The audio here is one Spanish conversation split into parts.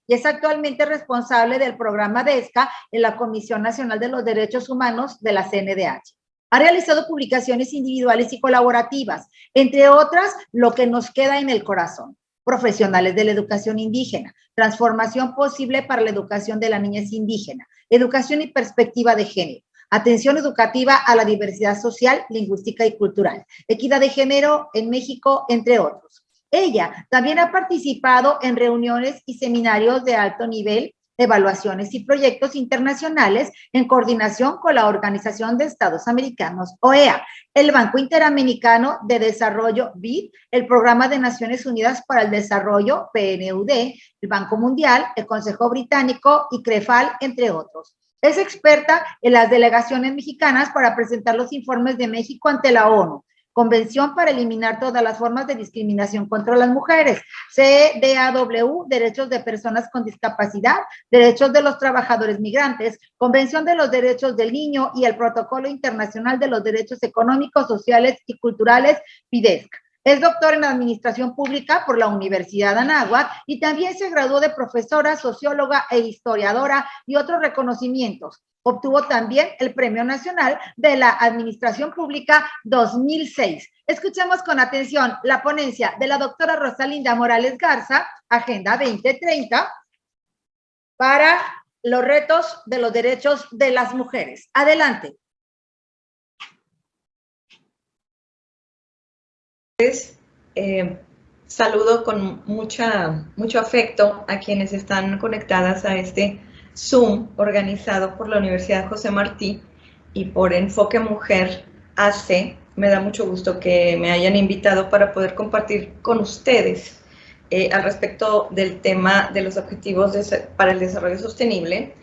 y es actualmente responsable del programa DESCA en la Comisión Nacional de los Derechos Humanos de la CNDH. Ha realizado publicaciones individuales y colaborativas, entre otras, Lo que nos queda en el corazón, Profesionales de la Educación Indígena, Transformación posible para la educación de la niñez indígena, Educación y perspectiva de género, Atención educativa a la diversidad social, lingüística y cultural, Equidad de género en México, entre otros. Ella también ha participado en reuniones y seminarios de alto nivel, evaluaciones y proyectos internacionales en coordinación con la Organización de Estados Americanos, OEA, el Banco Interamericano de Desarrollo, BID, el Programa de Naciones Unidas para el Desarrollo, PNUD, el Banco Mundial, el Consejo Británico y CREFAL, entre otros. Es experta en las delegaciones mexicanas para presentar los informes de México ante la ONU. Convención para eliminar todas las formas de discriminación contra las mujeres, CEDAW, derechos de personas con discapacidad, derechos de los trabajadores migrantes, Convención de los Derechos del Niño y el Protocolo Internacional de los Derechos Económicos, Sociales y Culturales, PIDESC. Es doctor en Administración Pública por la Universidad de Anáhuac y también se graduó de profesora, socióloga e historiadora y otros reconocimientos. Obtuvo también el Premio Nacional de la Administración Pública 2006. Escuchemos con atención la ponencia de la doctora Rosalinda Morales Garza, Agenda 2030, para los retos de los derechos de las mujeres. Adelante. Saludo con mucho afecto a quienes están conectadas a este Zoom organizado por la Universidad José Martí y por Enfoque Mujer AC. Me da mucho gusto que me hayan invitado para poder compartir con ustedes al respecto del tema de los objetivos para el desarrollo sostenible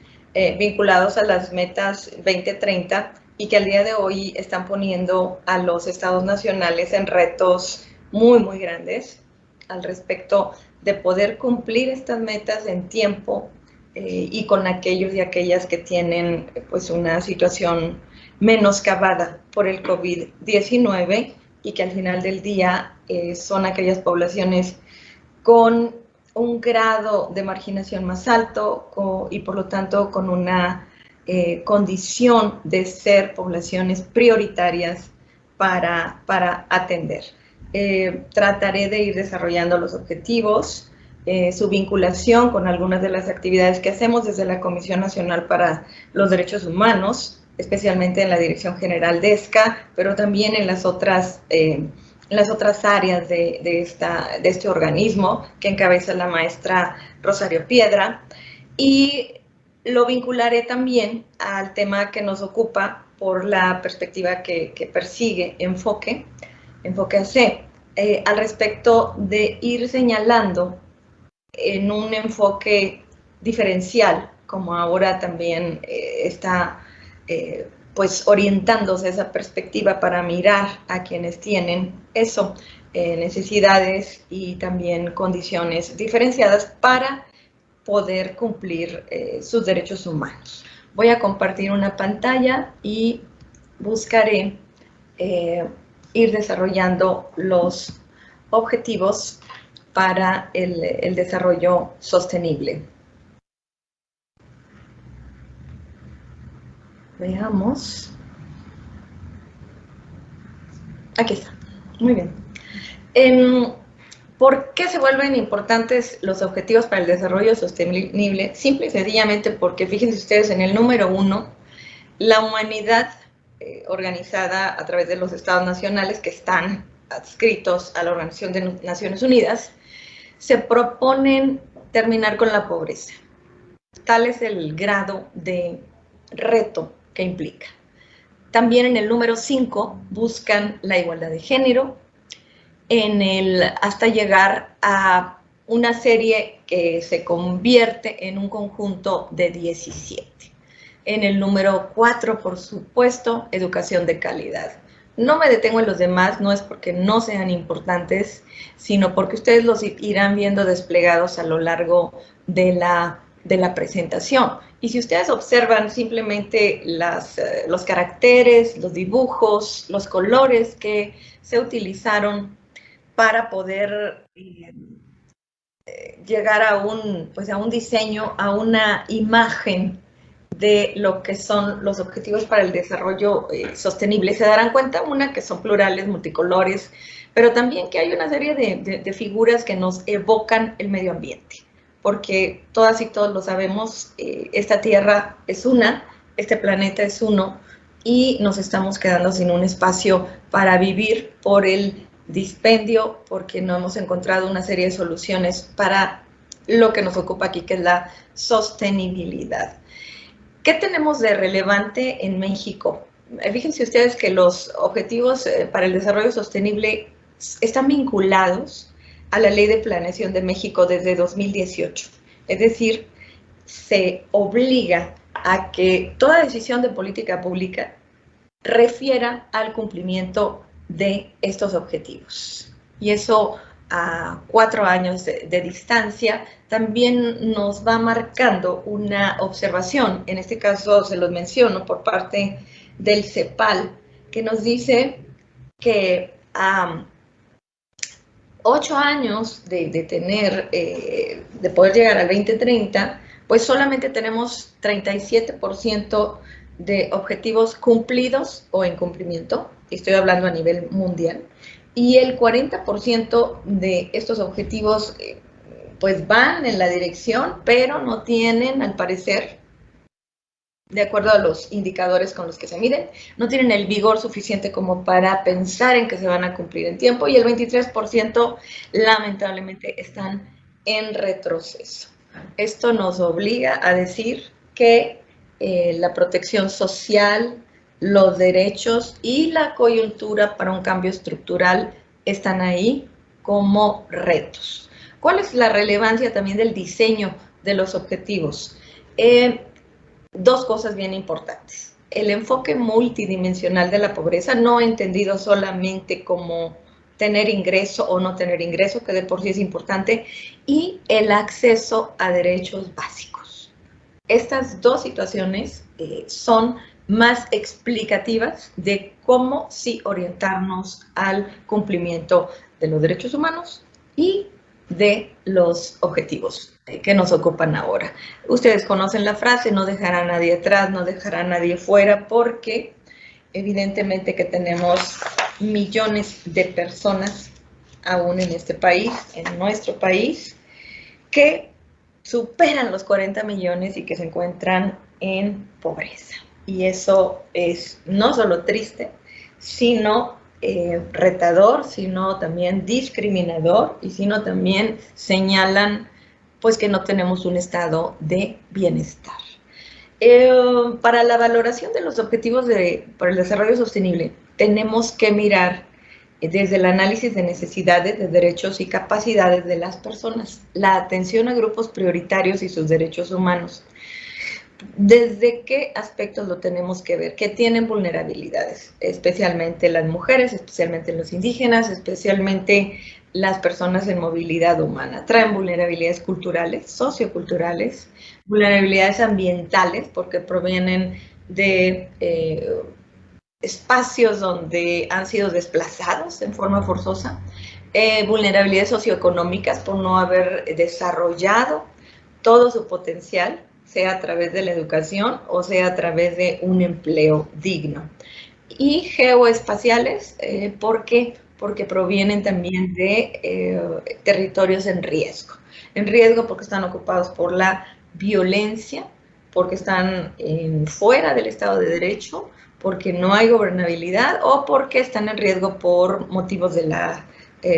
vinculados a las metas 2030 y que al día de hoy están poniendo a los estados nacionales en retos muy grandes al respecto de poder cumplir estas metas en tiempo y con aquellos y aquellas que tienen pues una situación menoscabada por el COVID-19 y que al final del día son aquellas poblaciones con un grado de marginación más alto y por lo tanto con una condición de ser poblaciones prioritarias para atender. Trataré de ir desarrollando los objetivos, su vinculación con algunas de las actividades que hacemos desde la Comisión Nacional para los Derechos Humanos, especialmente en la Dirección General DESCA, pero también en las otras áreas de este organismo que encabeza la maestra Rosario Piedra, y lo vincularé también al tema que nos ocupa por la perspectiva que persigue Enfoque AC, al respecto de ir señalando en un enfoque diferencial, como ahora también está pues orientándose esa perspectiva para mirar a quienes tienen eso, necesidades y también condiciones diferenciadas para poder cumplir sus derechos humanos. Voy a compartir una pantalla y buscaré ir desarrollando los objetivos para el desarrollo sostenible. Veamos. Aquí está. Muy bien. ¿Por qué se vuelven importantes los objetivos para el desarrollo sostenible? Simple y sencillamente porque, fíjense ustedes, en el número 1, la humanidad organizada a través de los estados nacionales que están adscritos a la Organización de Naciones Unidas, se proponen terminar con la pobreza. Tal es el grado de reto que implica. También en el número 5 buscan la igualdad de género, hasta llegar a una serie que se convierte en un conjunto de 17. En el número 4, por supuesto, educación de calidad. No me detengo en los demás, no es porque no sean importantes, sino porque ustedes los irán viendo desplegados a lo largo de la presentación. Y si ustedes observan simplemente los caracteres, los dibujos, los colores que se utilizaron para poder llegar a un diseño, a una imagen de lo que son los objetivos para el desarrollo sostenible. Se darán cuenta, una, que son plurales, multicolores, pero también que hay una serie de figuras que nos evocan el medio ambiente, porque todas y todos lo sabemos, esta Tierra es una, este planeta es uno, y nos estamos quedando sin un espacio para vivir por el dispendio, porque no hemos encontrado una serie de soluciones para lo que nos ocupa aquí, que es la sostenibilidad. ¿Qué tenemos de relevante en México? Fíjense ustedes que los objetivos para el desarrollo sostenible están vinculados a la Ley de Planeación de México desde 2018. Es decir, se obliga a que toda decisión de política pública refiera al cumplimiento de estos objetivos. Y eso a 4 años de distancia también nos va marcando una observación, en este caso se los menciono por parte del CEPAL, que nos dice que a 8 años de poder llegar al 2030, pues solamente tenemos 37% de objetivos cumplidos o en cumplimiento, estoy hablando a nivel mundial, y el 40% de estos objetivos pues van en la dirección, pero no tienen, al parecer, de acuerdo a los indicadores con los que se miden, no tienen el vigor suficiente como para pensar en que se van a cumplir en tiempo, y el 23% lamentablemente están en retroceso. Esto nos obliga a decir que la protección social, los derechos y la coyuntura para un cambio estructural están ahí como retos. ¿Cuál es la relevancia también del diseño de los objetivos? Dos cosas bien importantes. El enfoque multidimensional de la pobreza, no entendido solamente como tener ingreso o no tener ingreso, que de por sí es importante, y el acceso a derechos básicos. Estas dos situaciones son más explicativas de cómo sí orientarnos al cumplimiento de los derechos humanos y de los objetivos que nos ocupan ahora. Ustedes conocen la frase, no dejará a nadie atrás, no dejará a nadie fuera, porque evidentemente que tenemos millones de personas aún en este país, en nuestro país, que superan los 40 millones y que se encuentran en pobreza. Y eso es no solo triste, sino retador, sino también discriminador, y sino también señalan pues que no tenemos un estado de bienestar. Para la valoración de los objetivos para el desarrollo sostenible, tenemos que mirar desde el análisis de necesidades, de derechos y capacidades de las personas, la atención a grupos prioritarios y sus derechos humanos. ¿Desde qué aspectos lo tenemos que ver? Que tienen vulnerabilidades, especialmente las mujeres, especialmente los indígenas, especialmente las personas en movilidad humana. Traen vulnerabilidades culturales, socioculturales, vulnerabilidades ambientales, porque provienen de espacios donde han sido desplazados en forma forzosa, vulnerabilidades socioeconómicas por no haber desarrollado todo su potencial, sea a través de la educación o sea a través de un empleo digno. Y geoespaciales, porque provienen también de territorios en riesgo porque están ocupados por la violencia, porque están fuera del Estado de Derecho, porque no hay gobernabilidad o porque están en riesgo por motivos de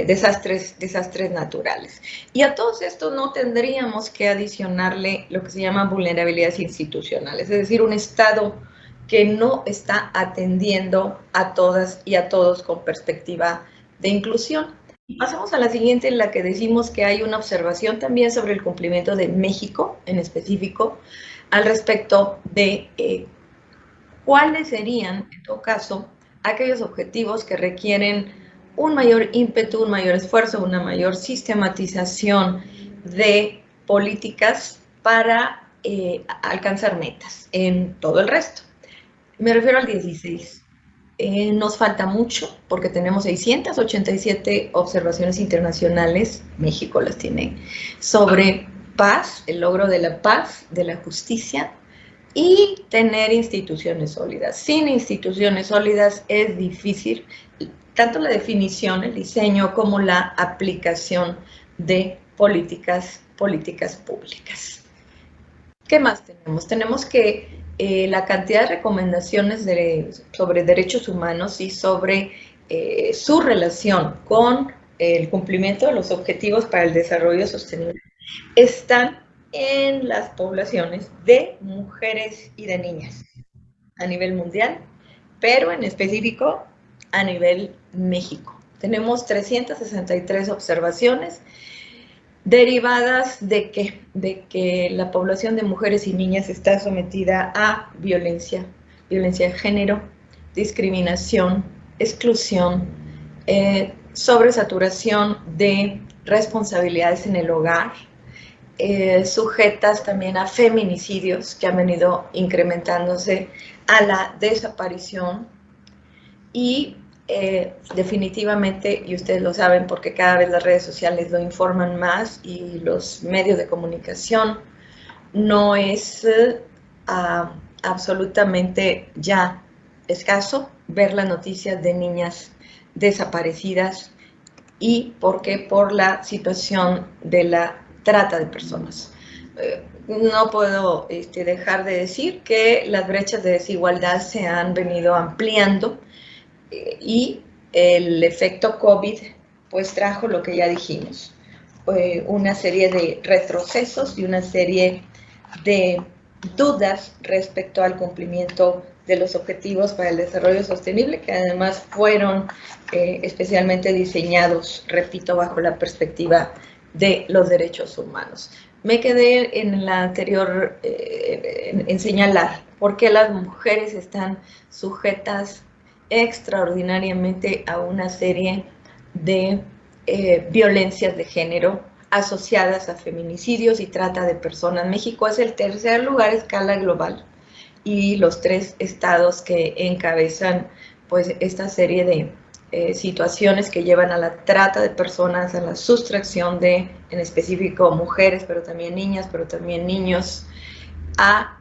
desastres naturales. Y a todos estos no tendríamos que adicionarle lo que se llaman vulnerabilidades institucionales, es decir, un Estado que no está atendiendo a todas y a todos con perspectiva de inclusión. Y pasamos a la siguiente, en la que decimos que hay una observación también sobre el cumplimiento de México, en específico, al respecto de cuáles serían, en todo caso, aquellos objetivos que requieren un mayor ímpetu, un mayor esfuerzo, una mayor sistematización de políticas para alcanzar metas en todo el resto. Me refiero al 16. Nos falta mucho porque tenemos 687 observaciones internacionales, México las tiene, sobre paz, el logro de la paz, de la justicia y tener instituciones sólidas. Sin instituciones sólidas es difícil tanto la definición, el diseño, como la aplicación de políticas públicas. ¿Qué más tenemos? Tenemos que la cantidad de recomendaciones sobre derechos humanos y sobre su relación con el cumplimiento de los objetivos para el desarrollo sostenible están en las poblaciones de mujeres y de niñas a nivel mundial, pero en específico a nivel México. Tenemos 363 observaciones derivadas de que la población de mujeres y niñas está sometida a violencia de género, discriminación, exclusión, sobresaturación de responsabilidades en el hogar, sujetas también a feminicidios que han venido incrementándose, a la desaparición y definitivamente, y ustedes lo saben porque cada vez las redes sociales lo informan más y los medios de comunicación, no es absolutamente ya escaso ver las noticias de niñas desaparecidas. ¿Y por qué? Por la situación de la trata de personas. No puedo dejar de decir que las brechas de desigualdad se han venido ampliando y el efecto COVID pues trajo lo que ya dijimos, una serie de retrocesos y una serie de dudas respecto al cumplimiento de los objetivos para el desarrollo sostenible, que además fueron especialmente diseñados, repito, bajo la perspectiva de los derechos humanos. Me quedé en la anterior en señalar por qué las mujeres están sujetas extraordinariamente a una serie de violencias de género asociadas a feminicidios y trata de personas. México es el tercer lugar a escala global y los 3 estados que encabezan pues esta serie de situaciones que llevan a la trata de personas, a la sustracción de, en específico, mujeres, pero también niñas, pero también niños, a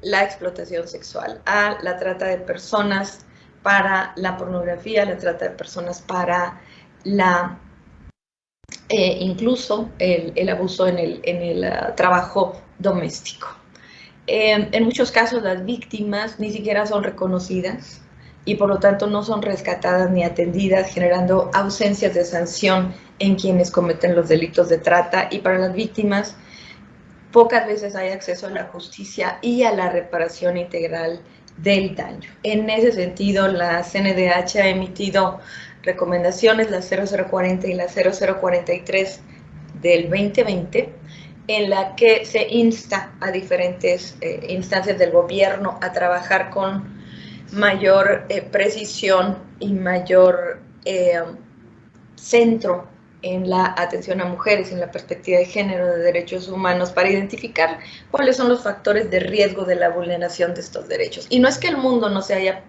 la explotación sexual, a la trata de personas para la pornografía, la trata de personas para la incluso el abuso en el trabajo doméstico. En muchos casos las víctimas ni siquiera son reconocidas y por lo tanto no son rescatadas ni atendidas, generando ausencias de sanción en quienes cometen los delitos de trata, y para las víctimas pocas veces hay acceso a la justicia y a la reparación integral del daño. En ese sentido, la CNDH ha emitido recomendaciones, la 0040 y la 0043 del 2020, en la que se insta a diferentes instancias del gobierno a trabajar con mayor precisión y mayor centro en la atención a mujeres, en la perspectiva de género, de derechos humanos, para identificar cuáles son los factores de riesgo de la vulneración de estos derechos. Y no es que el mundo no se haya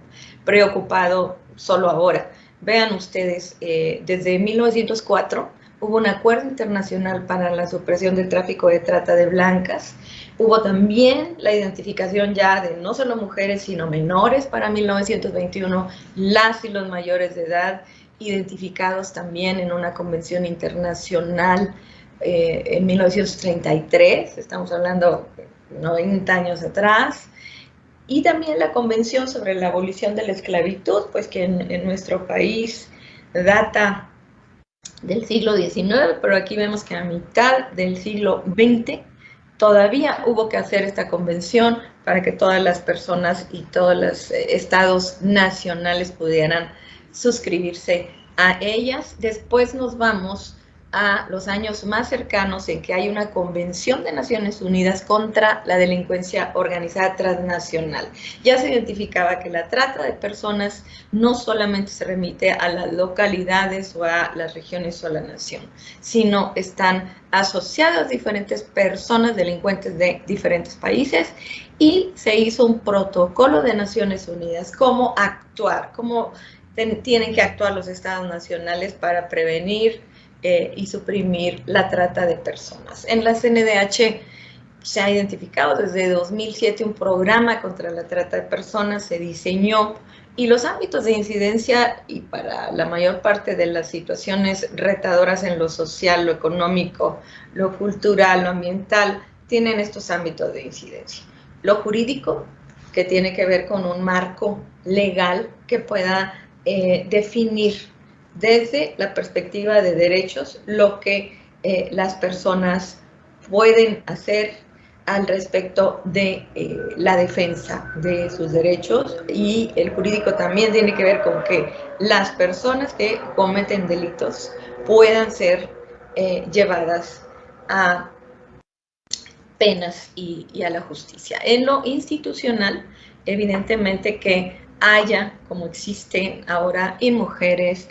preocupado solo ahora. Vean ustedes, desde 1904 hubo un acuerdo internacional para la supresión del tráfico de trata de blancas. Hubo también la identificación ya de no solo mujeres, sino menores para 1921, las y los mayores de edad, identificados también en una convención internacional en 1933, estamos hablando 90 años atrás, y también la Convención sobre la Abolición de la Esclavitud, pues que en nuestro país data del siglo XIX, pero aquí vemos que a mitad del siglo XX todavía hubo que hacer esta convención para que todas las personas y todos los estados nacionales pudieran suscribirse a ellas. Después nos vamos a los años más cercanos en que hay una convención de Naciones Unidas contra la delincuencia organizada transnacional. Ya se identificaba que la trata de personas no solamente se remite a las localidades o a las regiones o a la nación, sino están asociadas diferentes personas delincuentes de diferentes países, y se hizo un protocolo de Naciones Unidas, cómo actuar, cómo tienen que actuar los estados nacionales para prevenir y suprimir la trata de personas. En la CNDH se ha identificado desde 2007 un programa contra la trata de personas, se diseñó, y los ámbitos de incidencia, y para la mayor parte de las situaciones retadoras en lo social, lo económico, lo cultural, lo ambiental, tienen estos ámbitos de incidencia. Lo jurídico, que tiene que ver con un marco legal que pueda definir desde la perspectiva de derechos lo que las personas pueden hacer al respecto de la defensa de sus derechos, y el jurídico también tiene que ver con que las personas que cometen delitos puedan ser llevadas a penas y a la justicia. En lo institucional, evidentemente que haya, como existen ahora en mujeres,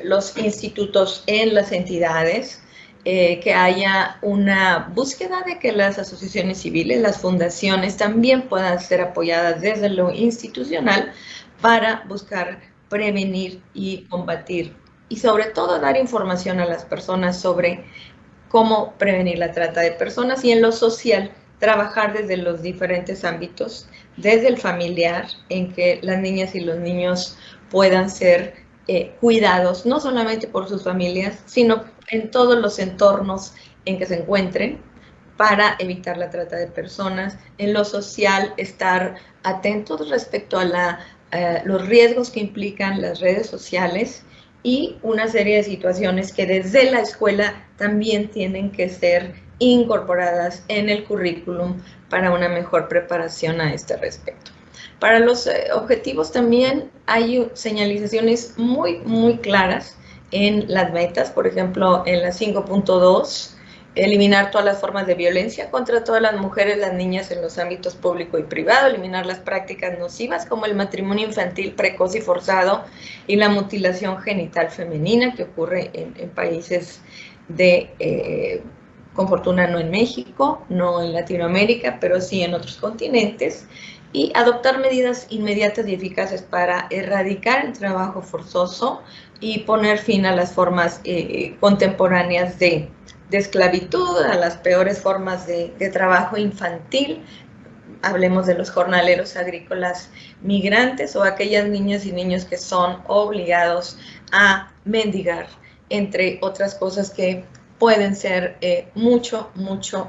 los institutos en las entidades, que haya una búsqueda de que las asociaciones civiles, las fundaciones también puedan ser apoyadas desde lo institucional para buscar prevenir y combatir, y sobre todo dar información a las personas sobre cómo prevenir la trata de personas. Y en lo social, trabajar desde los diferentes ámbitos, desde el familiar, en que las niñas y los niños puedan ser cuidados, no solamente por sus familias, sino en todos los entornos en que se encuentren, para evitar la trata de personas. En lo social, estar atentos respecto a los riesgos que implican las redes sociales, y una serie de situaciones que desde la escuela también tienen que ser incorporadas en el currículum para una mejor preparación a este respecto. Para los objetivos también hay señalizaciones muy claras en las metas. Por ejemplo, en la 5.2, eliminar todas las formas de violencia contra todas las mujeres, las niñas en los ámbitos público y privado, eliminar las prácticas nocivas como el matrimonio infantil precoz y forzado y la mutilación genital femenina, que ocurre en países con fortuna no en México, no en Latinoamérica, pero sí en otros continentes, y adoptar medidas inmediatas y eficaces para erradicar el trabajo forzoso y poner fin a las formas contemporáneas de esclavitud, a las peores formas de trabajo infantil. Hablemos de los jornaleros agrícolas migrantes o aquellas niñas y niños que son obligados a mendigar, entre otras cosas que pueden ser mucho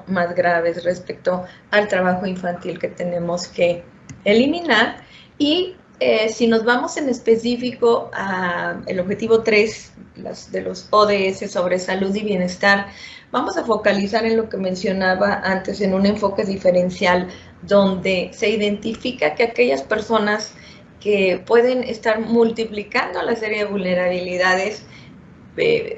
más graves respecto al trabajo infantil que tenemos que eliminar. Y si nos vamos en específico al objetivo 3 de los ODS sobre salud y bienestar, vamos a focalizar en lo que mencionaba antes, en un enfoque diferencial, donde se identifica que aquellas personas que pueden estar multiplicando la serie de vulnerabilidades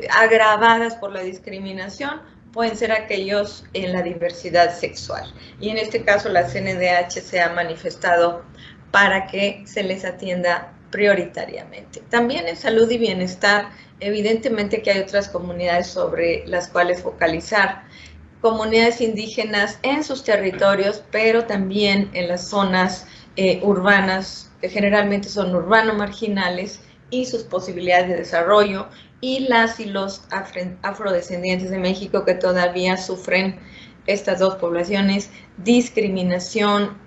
agravadas por la discriminación pueden ser aquellos en la diversidad sexual. Y en este caso la CNDH se ha manifestado para que se les atienda prioritariamente. También en salud y bienestar, evidentemente que hay otras comunidades sobre las cuales focalizar, comunidades indígenas en sus territorios, pero también en las zonas urbanas, que generalmente son urbano-marginales, y sus posibilidades de desarrollo, y las y los afrodescendientes de México, que todavía sufren, estas dos poblaciones, discriminación,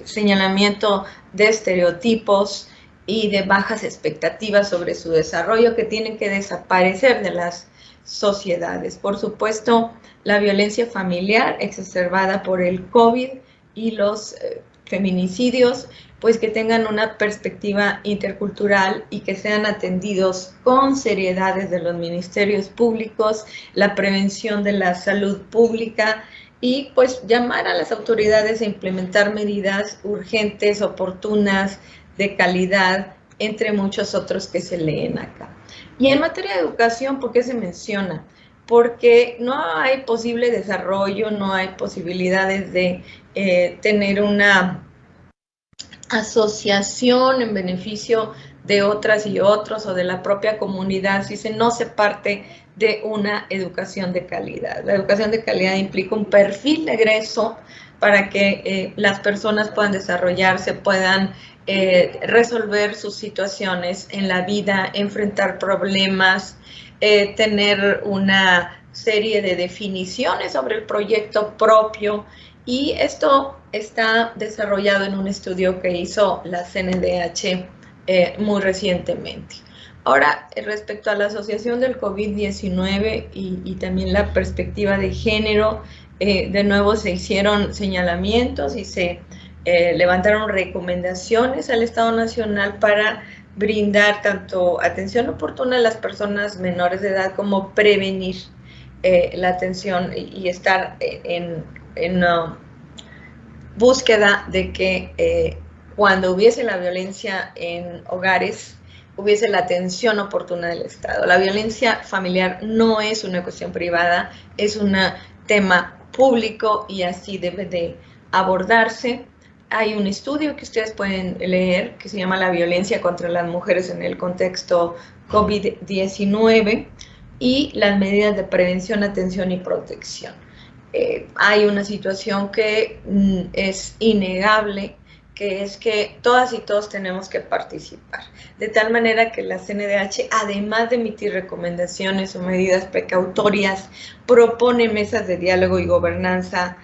señalamiento de estereotipos y de bajas expectativas sobre su desarrollo, que tienen que desaparecer de las sociedades. Por supuesto, la violencia familiar exacerbada por el COVID y los feminicidios, pues que tengan una perspectiva intercultural y que sean atendidos con seriedad desde los ministerios públicos, la prevención de la salud pública, y pues llamar a las autoridades a implementar medidas urgentes, oportunas, de calidad, entre muchos otros que se leen acá. Y en materia de educación, ¿por qué se menciona? Porque no hay posible desarrollo, no hay posibilidades de tener una asociación en beneficio de otras y otros o de la propia comunidad si no se parte de una educación de calidad. La educación de calidad implica un perfil de egreso para que las personas puedan desarrollarse, puedan resolver sus situaciones en la vida, enfrentar problemas, tener una serie de definiciones sobre el proyecto propio, y esto está desarrollado en un estudio que hizo la CNDH muy recientemente. Ahora, respecto a la asociación del COVID-19 y también la perspectiva de género, de nuevo se hicieron señalamientos y se levantaron recomendaciones al Estado Nacional para brindar tanto atención oportuna a las personas menores de edad como prevenir la atención y estar en búsqueda de que cuando hubiese la violencia en hogares, hubiese la atención oportuna del Estado. La violencia familiar no es una cuestión privada, es un tema público y así debe de abordarse. Hay un estudio que ustedes pueden leer que se llama La violencia contra las mujeres en el contexto COVID-19 y las medidas de prevención, atención y protección. Hay una situación que es innegable, que es que todas y todos tenemos que participar, de tal manera que la CNDH, además de emitir recomendaciones o medidas precautorias, propone mesas de diálogo y gobernanza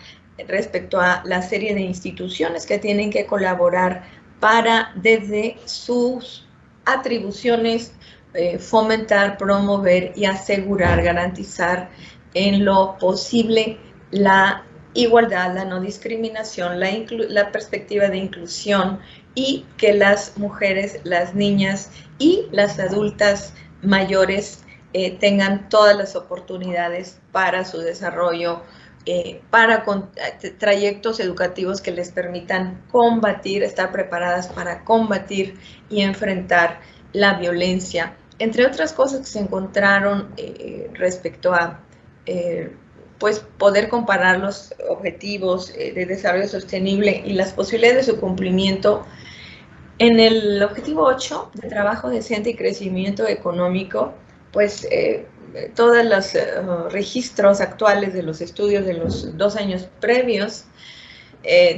respecto a la serie de instituciones que tienen que colaborar para, desde sus atribuciones, fomentar, promover y asegurar, garantizar en lo posible la igualdad, la no discriminación, la perspectiva de inclusión, y que las mujeres, las niñas y las adultas mayores tengan todas las oportunidades para su desarrollo, para trayectos educativos que les permitan combatir, estar preparadas para combatir y enfrentar la violencia, entre otras cosas que se encontraron respecto a pues poder comparar los objetivos de desarrollo sostenible y las posibilidades de su cumplimiento. En el objetivo 8 de trabajo decente y crecimiento económico, pues todos los registros actuales de los estudios de los 2 años previos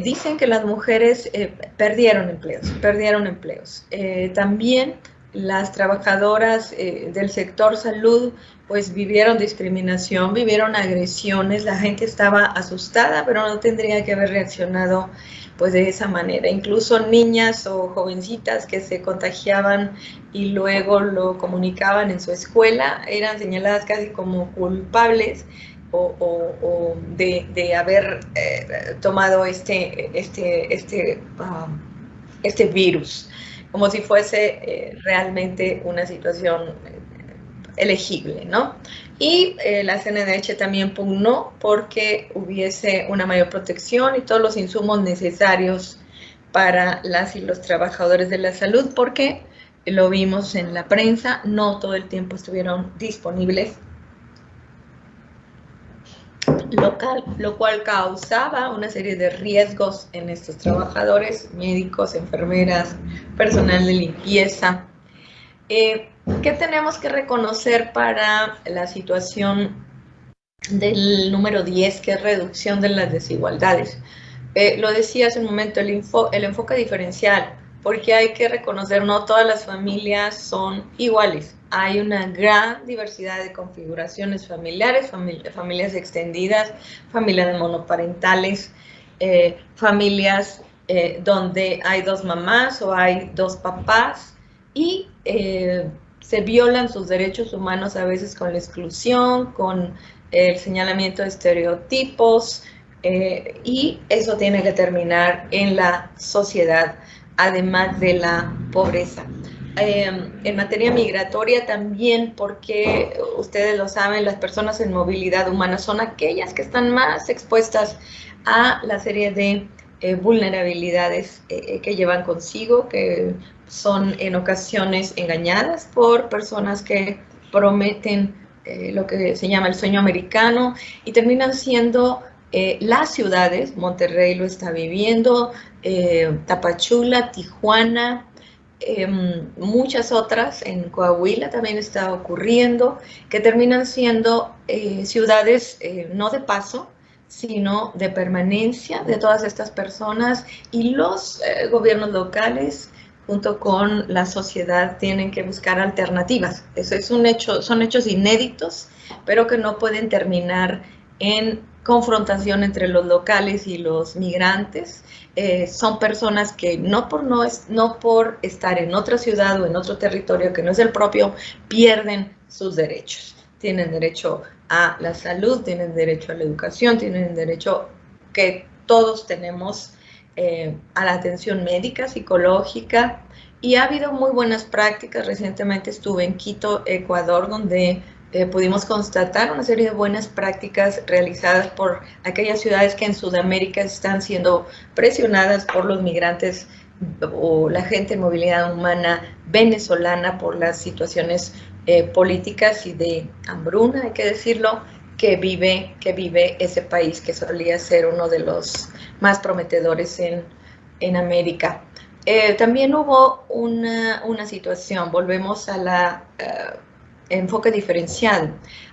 dicen que las mujeres perdieron empleos. También las trabajadoras del sector salud pues vivieron discriminación, vivieron agresiones, la gente estaba asustada, pero no tendría que haber reaccionado pues de esa manera. Incluso niñas o jovencitas que se contagiaban y luego lo comunicaban en su escuela eran señaladas casi como culpables o de haber tomado este virus, como si fuese realmente una situación elegible, ¿no? Y la CNDH también pugnó porque hubiese una mayor protección y todos los insumos necesarios para las y los trabajadores de la salud, porque lo vimos en la prensa, no todo el tiempo estuvieron disponibles, lo cual causaba una serie de riesgos en estos trabajadores, médicos, enfermeras, personal de limpieza. ¿Qué tenemos que reconocer para la situación del número 10, que es reducción de las desigualdades? Lo decía hace un momento, el enfoque diferencial, porque hay que reconocer, no todas las familias son iguales. Hay una gran diversidad de configuraciones familiares, familias extendidas, familias monoparentales, familias donde hay 2 mamás o hay 2 papás, y se violan sus derechos humanos a veces con la exclusión, con el señalamiento de estereotipos, y eso tiene que terminar en la sociedad, además de la pobreza. En materia migratoria también, porque ustedes lo saben, las personas en movilidad humana son aquellas que están más expuestas a la serie de vulnerabilidades que llevan consigo, que son en ocasiones engañadas por personas que prometen lo que se llama el sueño americano y terminan siendo las ciudades. Monterrey lo está viviendo, Tapachula, Tijuana, muchas otras, en Coahuila también está ocurriendo, que terminan siendo ciudades no de paso, sino de permanencia de todas estas personas, y los gobiernos locales junto con la sociedad tienen que buscar alternativas. Eso es un hecho, son hechos inéditos, pero que no pueden terminar en confrontación entre los locales y los migrantes. Son personas que no por estar en otra ciudad o en otro territorio que no es el propio, pierden sus derechos. Tienen derecho a la salud, tienen derecho a la educación, tienen derecho que todos tenemos a la atención médica, psicológica, y ha habido muy buenas prácticas. Recientemente estuve en Quito, Ecuador, donde pudimos constatar una serie de buenas prácticas realizadas por aquellas ciudades que en Sudamérica están siendo presionadas por los migrantes o la gente en movilidad humana venezolana por las situaciones políticas y de hambruna, hay que decirlo, que vive ese país que solía ser uno de los más prometedores en América. También hubo una situación, volvemos a la enfoque diferenciado.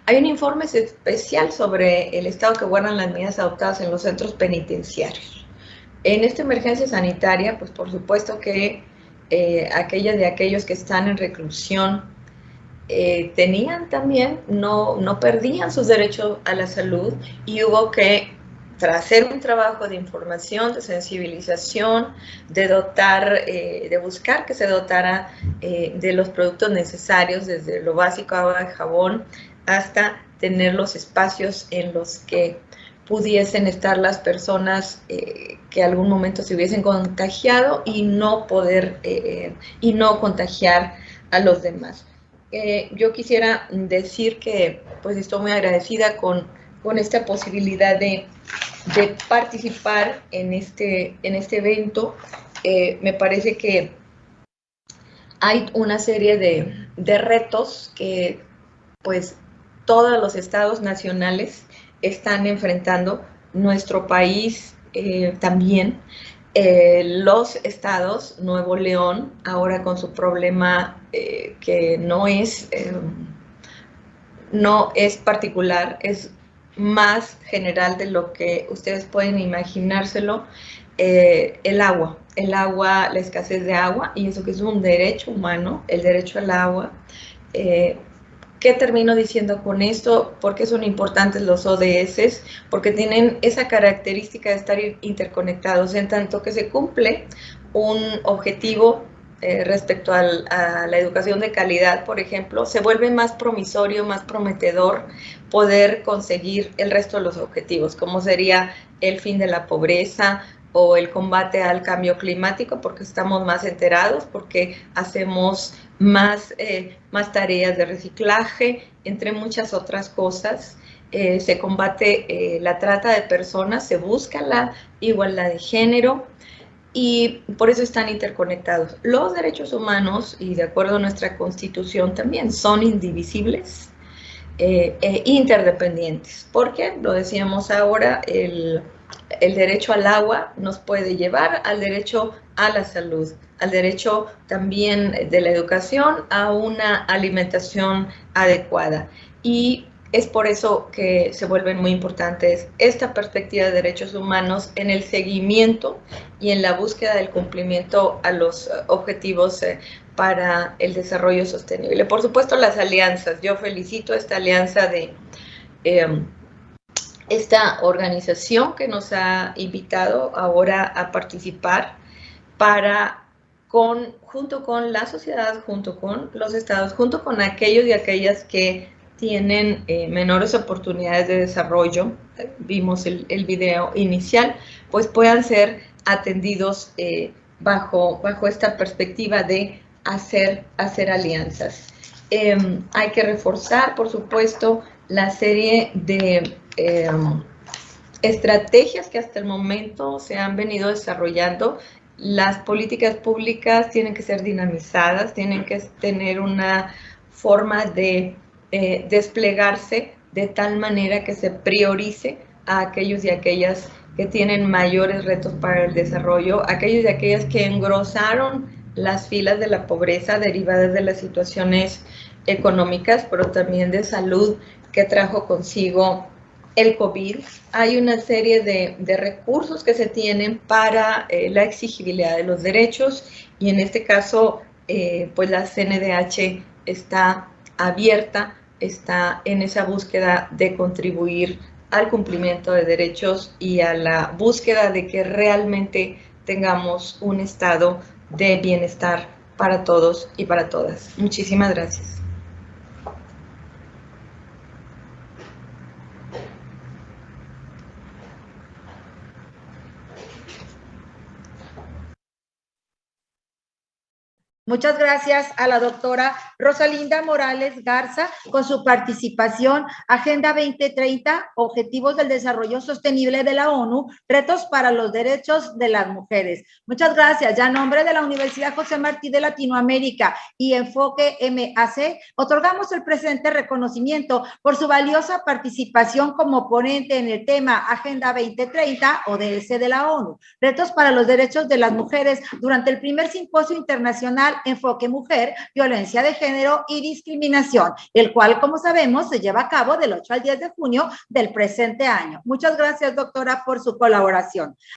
Hay un informe especial sobre el estado que guardan las medidas adoptadas en los centros penitenciarios. En esta emergencia sanitaria, pues por supuesto que aquellos que están en reclusión tenían también, no perdían sus derechos a la salud, y hubo que, tras hacer un trabajo de información, de sensibilización, de dotar, de buscar que se dotara de los productos necesarios, desde lo básico, agua y jabón, hasta tener los espacios en los que pudiesen estar las personas que algún momento se hubiesen contagiado y no poder, y no contagiar a los demás. Yo quisiera decir que pues estoy muy agradecida con esta posibilidad de participar en este evento. Me parece que hay una serie de retos que pues todos los estados nacionales están enfrentando, nuestro país también. Los estados, Nuevo León, ahora con su problema que no es particular, es más general de lo que ustedes pueden imaginárselo. El agua, la escasez de agua, y eso que es un derecho humano, el derecho al agua. ¿Qué termino diciendo con esto? ¿Por qué son importantes los ODS? Porque tienen esa característica de estar interconectados, en tanto que se cumple un objetivo respecto a la educación de calidad, por ejemplo, se vuelve más promisorio, más prometedor poder conseguir el resto de los objetivos, como sería el fin de la pobreza o el combate al cambio climático, porque estamos más enterados, porque hacemos más tareas de reciclaje, entre muchas otras cosas. Se combate la trata de personas, se busca la igualdad de género, y por eso están interconectados. Los derechos humanos, y de acuerdo a nuestra Constitución también, son indivisibles e interdependientes, porque, lo decíamos ahora, el derecho al agua nos puede llevar al derecho a la salud, al derecho también de la educación, a una alimentación adecuada. Y es por eso que se vuelven muy importantes esta perspectiva de derechos humanos en el seguimiento y en la búsqueda del cumplimiento a los objetivos para el desarrollo sostenible. Por supuesto, las alianzas. Yo felicito esta alianza de esta organización que nos ha invitado ahora a participar junto con la sociedad, junto con los estados, junto con aquellos y aquellas que tienen menores oportunidades de desarrollo, vimos el video inicial, pues puedan ser atendidos bajo esta perspectiva de hacer alianzas. Hay que reforzar, por supuesto, la serie de estrategias que hasta el momento se han venido desarrollando. Las políticas públicas tienen que ser dinamizadas, tienen que tener una forma de desplegarse de tal manera que se priorice a aquellos y aquellas que tienen mayores retos para el desarrollo, aquellos y aquellas que engrosaron las filas de la pobreza derivadas de las situaciones económicas, pero también de salud que trajo consigo el COVID. Hay una serie de recursos que se tienen para la exigibilidad de los derechos y en este caso, pues la CNDH está abierta, está en esa búsqueda de contribuir al cumplimiento de derechos y a la búsqueda de que realmente tengamos un estado de bienestar para todos y para todas. Muchísimas gracias. Muchas gracias a la doctora Rosalinda Morales Garza con su participación. Agenda 2030, Objetivos del Desarrollo Sostenible de la ONU, retos para los derechos de las mujeres. Muchas gracias. Ya en nombre de la Universidad José Martí de Latinoamérica y Enfoque MAC, otorgamos el presente reconocimiento por su valiosa participación como ponente en el tema Agenda 2030, ODS de la ONU, retos para los derechos de las mujeres durante el primer simposio internacional Enfoque Mujer, Violencia de Género y Discriminación, el cual, como sabemos, se lleva a cabo del 8 al 10 de junio del presente año. Muchas gracias, doctora, por su colaboración.